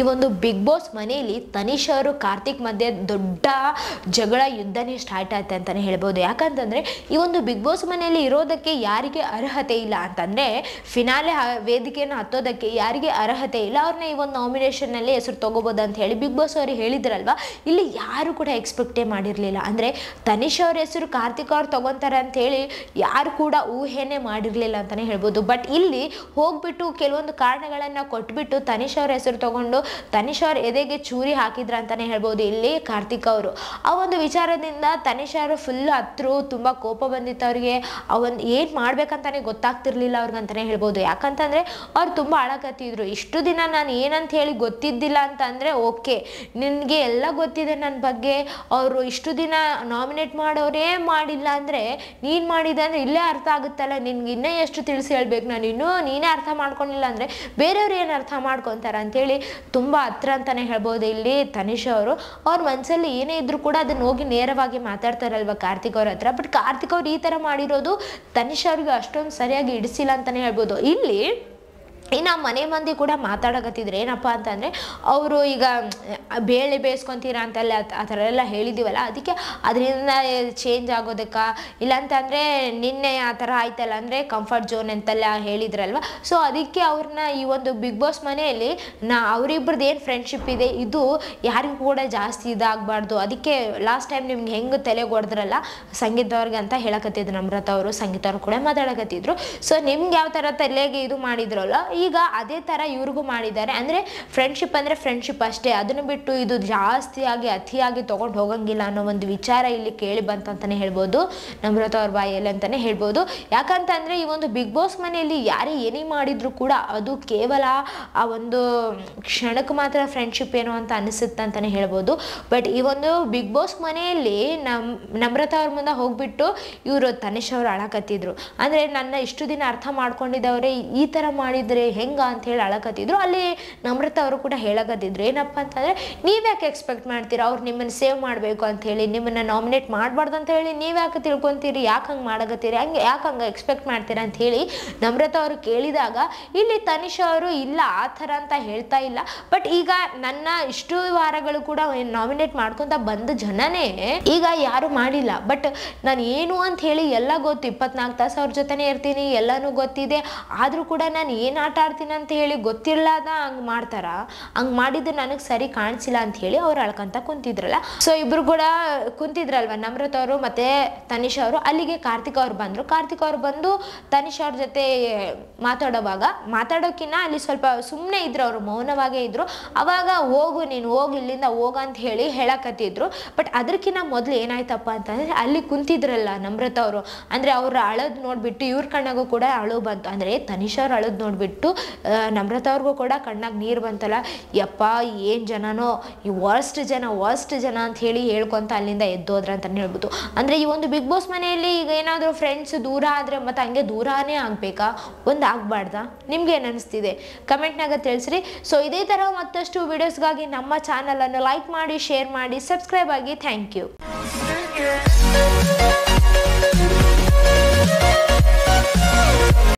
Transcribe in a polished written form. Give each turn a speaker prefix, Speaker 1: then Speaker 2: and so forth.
Speaker 1: ಈ ಒಂದು big boss ಮನೆಯಲ್ಲಿ ತನಿಷ್ ಅವರು ಕಾರ್ತಿಕ್ ಮಧ್ಯೆ ದೊಡ್ಡ ಜಗಳ ಯುದ್ಧನೇ ಸ್ಟಾರ್ಟ್ ಆಯ್ತು ಅಂತಾನೆ ಹೇಳ್ಬೋದು. ಯಾಕಂತಂದ್ರೆ ಈ ಒಂದು ಬಿಗ್ ಬಾಸ್ ಮನೆಯಲ್ಲಿ ಇರೋದಕ್ಕೆ ಯಾರಿಗೆ ಅರ್ಹತೆ ಇಲ್ಲ ಅಂತಂದ್ರೆ ಫಿನಾಲೆ ವೇದಿಕೆಯನ್ನು ಹತ್ತೋದಕ್ಕೆ ಯಾರಿಗೆ ಅರ್ಹತೆ ಇಲ್ಲ ಅವ್ರನ್ನ ಈ ಒಂದು ನಾಮಿನೇಷನ್ ನಲ್ಲಿ ಹೆಸರು ತಗೋಬಹುದು ಅಂತ ಹೇಳಿ ಬಿಗ್ ಬಾಸ್ ಅವರು ಹೇಳಿದ್ರಲ್ವಾ. ಇಲ್ಲಿ ಯಾರು ಕೂಡ ಎಕ್ಸ್ಪೆಕ್ಟೇ ಮಾಡಿರ್ಲಿಲ್ಲ. ಅಂದ್ರೆ ತನಿಷ್ ಅವ್ರ ಹೆಸರು ಕಾರ್ತಿಕ್ ಅವ್ರು ತಗೊಂತಾರೆ ಅಂತ ಹೇಳಿ ಯಾರು ಕೂಡ ಊಹೆನೆ ಮಾಡಿರ್ಲಿಲ್ಲ ಅಂತಾನೆ ಹೇಳ್ಬೋದು. ಬಟ್ ಇಲ್ಲಿ ಹೋಗ್ಬಿಟ್ಟು ಕೆಲವೊಂದು ಕಾರಣಗಳನ್ನ ಕೊಟ್ಬಿಟ್ಟು ತನಿಷ್ ಅವ್ರ ಹೆಸರು ತಗೊಂಡು ತನಿಷ್ ಅವ್ರ ಎದೆಗೆ ಚೂರಿ ಹಾಕಿದ್ರ ಅಂತಾನೆ ಹೇಳ್ಬೋದು ಇಲ್ಲಿ ಕಾರ್ತಿಕ್ ಅವರು. ಆ ಒಂದು ವಿಚಾರದಿಂದ ತನಿಷ್ ಅವರು ಫುಲ್ ಹತ್ರು, ತುಂಬಾ ಕೋಪ ಬಂದಿತ್ತು ಅವ್ರಿಗೆ. ಅವನ್ ಏನ್ ಮಾಡ್ಬೇಕಂತಾನೆ ಗೊತ್ತಾಗ್ತಿರ್ಲಿಲ್ಲ ಅವ್ರಿಗಂತಾನೆ ಹೇಳ್ಬೋದು. ಯಾಕಂತಂದ್ರೆ ಅವ್ರು ತುಂಬಾ ಅಳಕತ್ತಿದ್ರು. ಇಷ್ಟು ದಿನ ನಾನು ಏನಂತ ಹೇಳಿ ಗೊತ್ತಿದ್ದಿಲ್ಲ ಅಂತಂದ್ರೆ ಓಕೆ, ನಿನ್ಗೆ ಎಲ್ಲ ಗೊತ್ತಿದೆ ನನ್ನ ಬಗ್ಗೆ, ಅವರು ಇಷ್ಟು ದಿನ ನಾಮಿನೇಟ್ ಮಾಡೋರೇ ಮಾಡಿಲ್ಲ ಅಂದ್ರೆ ನೀನ್ ಮಾಡಿದೆ ಅಂದ್ರೆ ಇಲ್ಲೇ ಅರ್ಥ ಆಗುತ್ತಲ್ಲ, ನಿನ್ಗೆ ಇನ್ನೂ ಎಷ್ಟು ತಿಳಿಸಿ ಹೇಳ್ಬೇಕು, ನಾನು ಇನ್ನೂ ನೀನೇ ಅರ್ಥ ಮಾಡ್ಕೊಂಡಿಲ್ಲ ಅಂದ್ರೆ ಬೇರೆಯವ್ರು ಏನು ಅರ್ಥ ಮಾಡ್ಕೊತಾರ ಅಂತೇಳಿ ತುಂಬಾ ಹತ್ರ ಅಂತಾನೆ ಹೇಳ್ಬೋದು ಇಲ್ಲಿ ತನಿಷ್ ಅವರು. ಅವ್ರ ಮನಸ್ಸಲ್ಲಿ ಏನೇ ಇದ್ರು ಕೂಡ ಅದನ್ನ ಹೋಗಿ ನೇರವಾಗಿ ಮಾತಾಡ್ತಾರಲ್ವ ಕಾರ್ತಿಕ್ ಅವ್ರ ಹತ್ರ. ಬಟ್ ಕಾರ್ತಿಕ್ ಅವ್ರು ಈ ತರ ಮಾಡಿರೋದು ತನಿಷ್ ಅವ್ರಿಗೆ ಅಷ್ಟೊಂದು ಸರಿಯಾಗಿ ಇಡಿಸಿಲ್ಲ ಅಂತಾನೆ ಹೇಳ್ಬೋದು. ಇಲ್ಲಿ ಇನ್ನು ಮನೆ ಮಂದಿ ಕೂಡ ಮಾತಾಡಕತ್ತಿದ್ರು ಏನಪ್ಪ ಅಂತಂದರೆ ಅವರು ಈಗ ಬೇಳೆ ಬೇಯಿಸ್ಕೊತೀರ ಅಂತೆಲ್ಲ ಆ ಥರ ಎಲ್ಲ ಹೇಳಿದ್ದೀವಲ್ಲ, ಅದಕ್ಕೆ ಅದರಿಂದ ಚೇಂಜ್ ಆಗೋದಕ್ಕೆ ಇಲ್ಲಾಂತಂದರೆ ನಿನ್ನೆ ಆ ಥರ ಆಯ್ತಲ್ಲ ಅಂದರೆ ಕಂಫರ್ಟ್ ಝೋನ್ ಅಂತೆಲ್ಲ ಹೇಳಿದ್ರಲ್ವ. ಸೊ ಅದಕ್ಕೆ ಅವ್ರನ್ನ ಈ ಒಂದು ಬಿಗ್ ಬಾಸ್ ಮನೆಯಲ್ಲಿ ಅವರಿಬ್ಬರದ್ದು ಏನು ಫ್ರೆಂಡ್ಶಿಪ್ ಇದೆ ಇದು ಯಾರಿಗೂ ಕೂಡ ಜಾಸ್ತಿ ಇದಾಗಬಾರ್ದು. ಅದಕ್ಕೆ ಲಾಸ್ಟ್ ಟೈಮ್ ನಿಮ್ಗೆ ಹೆಂಗೆ ತಲೆಗೆ ಹೊಡೆದ್ರಲ್ಲ ಸಂಗೀತ ಅವ್ರಿಗೆ ಅಂತ ಹೇಳಕತ್ತಿದ್ರು ನಮ್ರತ ಅವರು. ಸಂಗೀತ ಅವರು ಕೂಡ ಮಾತಾಡಕತ್ತಿದ್ರು. ಸೊ ನಿಮ್ಗೆ ಯಾವ ಥರ ತಲೆಗೆ ಇದು ಮಾಡಿದ್ರಲ್ಲ ಈಗ ಅದೇ ತರ ಇವ್ರಿಗೂ ಮಾಡಿದ್ದಾರೆ. ಅಂದ್ರೆ ಫ್ರೆಂಡ್ಶಿಪ್ ಅಂದ್ರೆ ಫ್ರೆಂಡ್ಶಿಪ್ ಅಷ್ಟೇ, ಅದನ್ನು ಬಿಟ್ಟು ಇದು ಜಾಸ್ತಿಯಾಗಿ ಅತಿಯಾಗಿ ತಗೊಂಡು ಹೋಗಂಗಿಲ್ಲ ಅನ್ನೋ ಒಂದು ವಿಚಾರ ಇಲ್ಲಿ ಕೇಳಿ ಬಂತಂತಾನೆ ಹೇಳ್ಬೋದು ನಮ್ರತ ಅವ್ರ ಬಾಯಲ್ಲಿ ಅಂತಾನೆ ಹೇಳ್ಬೋದು. ಯಾಕಂತಂದ್ರೆ ಈ ಒಂದು ಬಿಗ್ ಬಾಸ್ ಮನೆಯಲ್ಲಿ ಯಾರೇ ಏನೇ ಮಾಡಿದ್ರು ಕೂಡ ಅದು ಕೇವಲ ಆ ಒಂದು ಕ್ಷಣಕ್ಕೆ ಮಾತ್ರ ಫ್ರೆಂಡ್ಶಿಪ್ ಏನೋ ಅಂತ ಅನಿಸುತ್ತೆ ಅಂತಾನೆ ಹೇಳ್ಬೋದು. ಬಟ್ ಈ ಒಂದು ಬಿಗ್ ಬಾಸ್ ಮನೆಯಲ್ಲಿ ನಮ್ರತ ಅವ್ರ ಮುಂದೆ ಹೋಗ್ಬಿಟ್ಟು ಇವರು ತನಿಷ್ ಅವರು ಅಳಕತ್ತಿದ್ರು. ಅಂದ್ರೆ ನನ್ನ ಇಷ್ಟು ದಿನ ಅರ್ಥ ಮಾಡ್ಕೊಂಡಿದ್ದವ್ರೆ ಈ ತರ ಮಾಡಿದ್ರೆ ಹೆಂಗ ಅಂತ ಹೇಳಿ ಅಳಕತ್ತಿದ್ರು. ಅಲ್ಲಿ ನಮ್ರತ ಅವರು ಕೂಡ ಹೇಳಕತ್ತಿದ್ರು ಏನಪ್ಪ ಅಂತಂದ್ರೆ ನೀವ್ಯಾಕೆ ಎಕ್ಸ್ಪೆಕ್ಟ್ ಮಾಡ್ತೀರಾ ಅವ್ರು ನಿಮ್ಮನ್ನು ಸೇವ್ ಮಾಡಬೇಕು ಅಂತ ಹೇಳಿ, ನಿಮ್ಮನ್ನ ನಾಮಿನೇಟ್ ಮಾಡಬಾರ್ದು ಅಂತ ಹೇಳಿ ನೀವ್ಯಾಕೆ ತಿಳ್ಕೊಂತೀರಿ, ಯಾಕೆ ಹಂಗೆ ಮಾಡಕತ್ತೀರಿ, ಯಾಕೆ ಹಂಗೆ ಎಕ್ಸ್ಪೆಕ್ಟ್ ಮಾಡ್ತೀರಾ ಅಂತ ಹೇಳಿ ನಮ್ರತ ಅವರು ಕೇಳಿದಾಗ ಇಲ್ಲಿ ತನಿಷ್ ಅವರು ಇಲ್ಲ ಆ ಥರ ಅಂತ ಹೇಳ್ತಾ ಇಲ್ಲ. ಬಟ್ ಈಗ ನನ್ನ ಇಷ್ಟು ವಾರಗಳು ಕೂಡ ನಾಮಿನೇಟ್ ಮಾಡ್ಕೊಂತ ಬಂದ ಜನನೇ ಈಗ ಯಾರು ಮಾಡಿಲ್ಲ. ಬಟ್ ನಾನು ಏನು ಅಂತ ಹೇಳಿ ಎಲ್ಲ ಗೊತ್ತು, 24 ತಾಸು ಅವ್ರ ಜೊತೆನೇ ಇರ್ತೀನಿ, ಎಲ್ಲಾನು ಗೊತ್ತಿದೆ. ಆದ್ರೂ ಕೂಡ ನಾನು ಏನು ಆಟ ಆಡ್ತೀನಿ ಅಂತ ಹೇಳಿ ಗೊತ್ತಿರ್ಲಾದ ಹಂಗೆ ಮಾಡ್ತಾರ, ಹಂಗೆ ಮಾಡಿದ್ದು ನನಗೆ ಸರಿ ಕಾಣಿಸಿಲ್ಲ ಅಂತ ಹೇಳಿ ಅವ್ರು ಅಳ್ಕಂತ ಕುಂತಿದ್ರಲ್ಲ. ಸೊ ಇಬ್ರು ಕೂಡ ಕುಂತಿದ್ರಲ್ವ ನಮ್ರತ ಅವರು ಮತ್ತೆ ತನಿಷ್ ಅವರು. ಅಲ್ಲಿಗೆ ಕಾರ್ತಿಕ್ ಅವ್ರು ಬಂದ್ರು. ಕಾರ್ತಿಕ್ ಅವ್ರು ಬಂದು ತನಿಷ್ ಅವ್ರ ಜೊತೆ ಮಾತಾಡೋಕಿನ್ನ ಅಲ್ಲಿ ಸ್ವಲ್ಪ ಸುಮ್ಮನೆ ಇದ್ರು, ಅವರು ಮೌನವಾಗೇ ಇದ್ರು. ಅವಾಗ ಹೋಗು ನೀನು ಹೋಗು ಇಲ್ಲಿಂದ ಹೋಗ ಅಂತ ಹೇಳಿ ಹೇಳಕತ್ತಿದ್ರು. ಬಟ್ ಅದಕ್ಕಿಂತ ಮೊದಲು ಏನಾಯ್ತಪ್ಪ ಅಂತಂದ್ರೆ ಅಲ್ಲಿ ಕುಂತಿದ್ರಲ್ಲ ನಮ್ರತ ಅವರು, ಅಂದ್ರೆ ಅವ್ರ ಅಳದ್ ನೋಡ್ಬಿಟ್ಟು ಇವ್ರ ಕಣ್ಣಾಗೂ ಕೂಡ ಅಳು ಬಂತು. ಅಂದ್ರೆ ತನಿಷ್ ಅವ್ರ ಅಳದ್ ನೋಡ್ಬಿಟ್ಟು ನಮ್ರತ ಅವ್ರಿಗೂ ಕೂಡ ಕಣ್ಣಾಗ ನೀರು ಬಂತಲ್ಲ. ಯಪ್ಪ ಏನ್ ಜನನೋ ಈ ವರ್ಸ್ಟ್ ಜನ ಅಂತ ಹೇಳಿ ಹೇಳ್ಕೊಂತ ಅಲ್ಲಿಂದ ಎದ್ದೋದ್ರ ಅಂತಾನೆ ಹೇಳ್ಬೋದು. ಅಂದ್ರೆ ಈ ಒಂದು ಬಿಗ್ ಬಾಸ್ ಮನೆಯಲ್ಲಿ ಈಗ ಏನಾದ್ರು ಫ್ರೆಂಡ್ಸ್ ದೂರ ಆದ್ರೆ ಮತ್ತೆ ಹಂಗೆ ದೂರಾನೇ ಆಗ್ಬೇಕಾ, ಒಂದು ಆಗ್ಬಾರ್ದಾ? ನಿಮ್ಗೆ ಏನ್ ಅನಿಸ್ತಿದೆ ಕಮೆಂಟ್ನಾಗ ತಿಳಿಸ್ರಿ. ಸೊ ಇದೇ ತರ ಮತ್ತಷ್ಟು ವಿಡಿಯೋಸ್ಗಾಗಿ ನಮ್ಮ ಚಾನಲ್ ಅನ್ನು ಲೈಕ್ ಮಾಡಿ, ಶೇರ್ ಮಾಡಿ, ಸಬ್ಸ್ಕ್ರೈಬ್ ಆಗಿ. Thank you.